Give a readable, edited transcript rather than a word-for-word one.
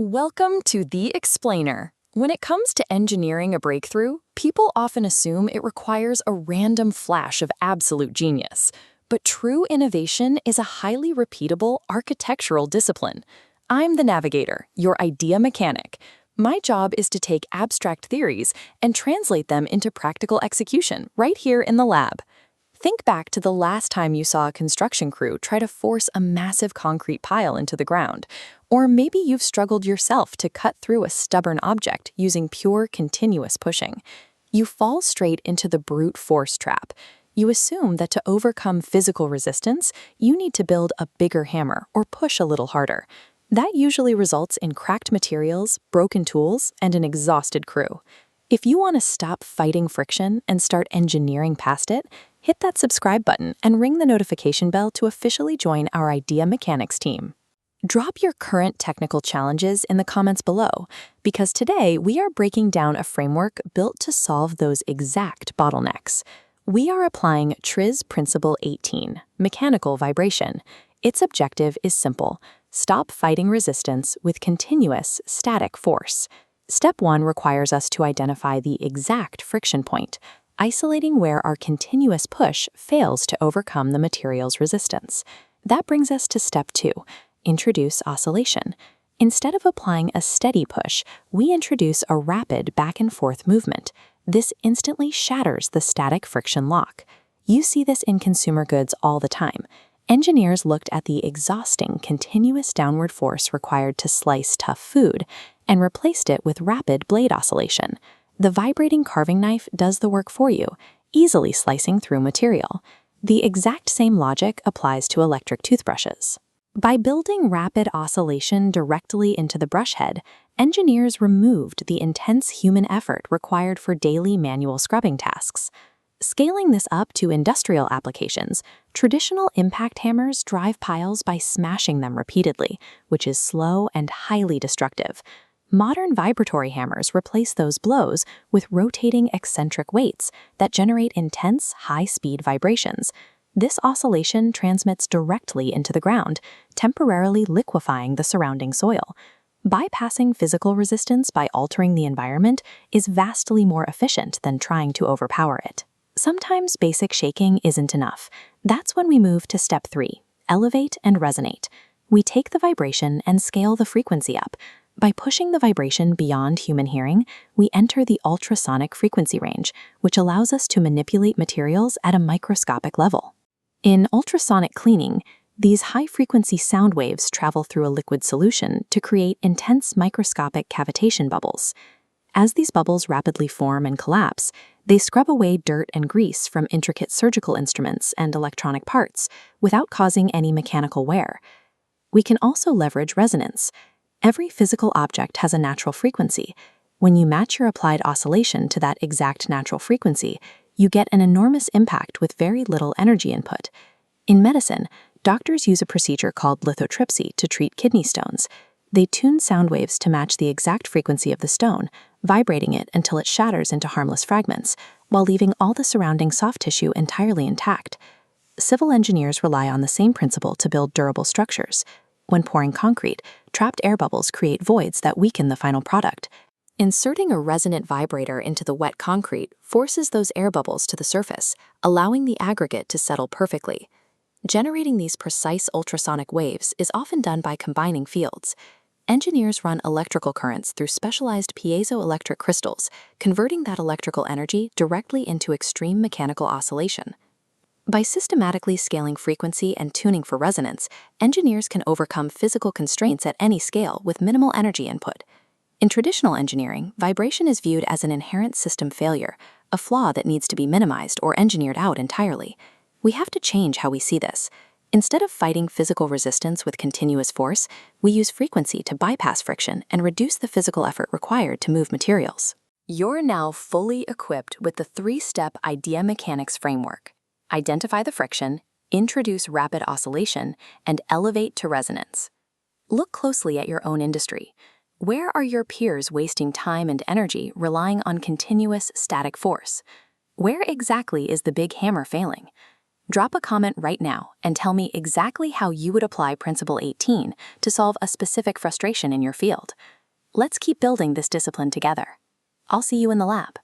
Welcome to The Explainer. When it comes to engineering a breakthrough, people often assume it requires a random flash of absolute genius. But true innovation is a highly repeatable architectural discipline. I'm the navigator, your idea mechanic. My job is to take abstract theories and translate them into practical execution right here in the lab. Think back to the last time you saw a construction crew try to force a massive concrete pile into the ground. Or maybe you've struggled yourself to cut through a stubborn object using pure continuous pushing. You fall straight into the brute force trap. You assume that to overcome physical resistance, you need to build a bigger hammer or push a little harder. That usually results in cracked materials, broken tools, and an exhausted crew. If you want to stop fighting friction and start engineering past it, hit that subscribe button and ring the notification bell to officially join our Idea Mechanics team. Drop your current technical challenges in the comments below, because today we are breaking down a framework built to solve those exact bottlenecks. We are applying TRIZ Principle 18, mechanical vibration. Its objective is simple: stop fighting resistance with continuous static force. Step 1 requires us to identify the exact friction point, isolating where our continuous push fails to overcome the material's resistance. That brings us to step 2, introduce oscillation. Instead of applying a steady push, we introduce a rapid back and forth movement. This instantly shatters the static friction lock. You see this in consumer goods all the time. Engineers looked at the exhausting continuous downward force required to slice tough food and replaced it with rapid blade oscillation. The vibrating carving knife does the work for you, easily slicing through material. The exact same logic applies to electric toothbrushes. By building rapid oscillation directly into the brush head, engineers removed the intense human effort required for daily manual scrubbing tasks. Scaling this up to industrial applications, traditional impact hammers drive piles by smashing them repeatedly, which is slow and highly destructive. Modern vibratory hammers replace those blows with rotating eccentric weights that generate intense, high-speed vibrations. This oscillation transmits directly into the ground, temporarily liquefying the surrounding soil. Bypassing physical resistance by altering the environment is vastly more efficient than trying to overpower it. Sometimes basic shaking isn't enough. That's when we move to step 3, elevate and resonate. We take the vibration and scale the frequency up. By pushing the vibration beyond human hearing, we enter the ultrasonic frequency range, which allows us to manipulate materials at a microscopic level. In ultrasonic cleaning, these high-frequency sound waves travel through a liquid solution to create intense microscopic cavitation bubbles. As these bubbles rapidly form and collapse, they scrub away dirt and grease from intricate surgical instruments and electronic parts without causing any mechanical wear. We can also leverage resonance. Every physical object has a natural frequency. When you match your applied oscillation to that exact natural frequency, you get an enormous impact with very little energy input. In medicine, doctors use a procedure called lithotripsy to treat kidney stones. They tune sound waves to match the exact frequency of the stone, vibrating it until it shatters into harmless fragments, while leaving all the surrounding soft tissue entirely intact. Civil engineers rely on the same principle to build durable structures. When pouring concrete, trapped air bubbles create voids that weaken the final product. Inserting a resonant vibrator into the wet concrete forces those air bubbles to the surface, allowing the aggregate to settle perfectly. Generating these precise ultrasonic waves is often done by combining fields. Engineers run electrical currents through specialized piezoelectric crystals, converting that electrical energy directly into extreme mechanical oscillation. By systematically scaling frequency and tuning for resonance, engineers can overcome physical constraints at any scale with minimal energy input. In traditional engineering, vibration is viewed as an inherent system failure, a flaw that needs to be minimized or engineered out entirely. We have to change how we see this. Instead of fighting physical resistance with continuous force, we use frequency to bypass friction and reduce the physical effort required to move materials. You're now fully equipped with the 3-step Idea Mechanics framework. Identify the friction, introduce rapid oscillation, and elevate to resonance. Look closely at your own industry. Where are your peers wasting time and energy relying on continuous static force? Where exactly is the big hammer failing? Drop a comment right now and tell me exactly how you would apply Principle 18 to solve a specific frustration in your field. Let's keep building this discipline together. I'll see you in the lab.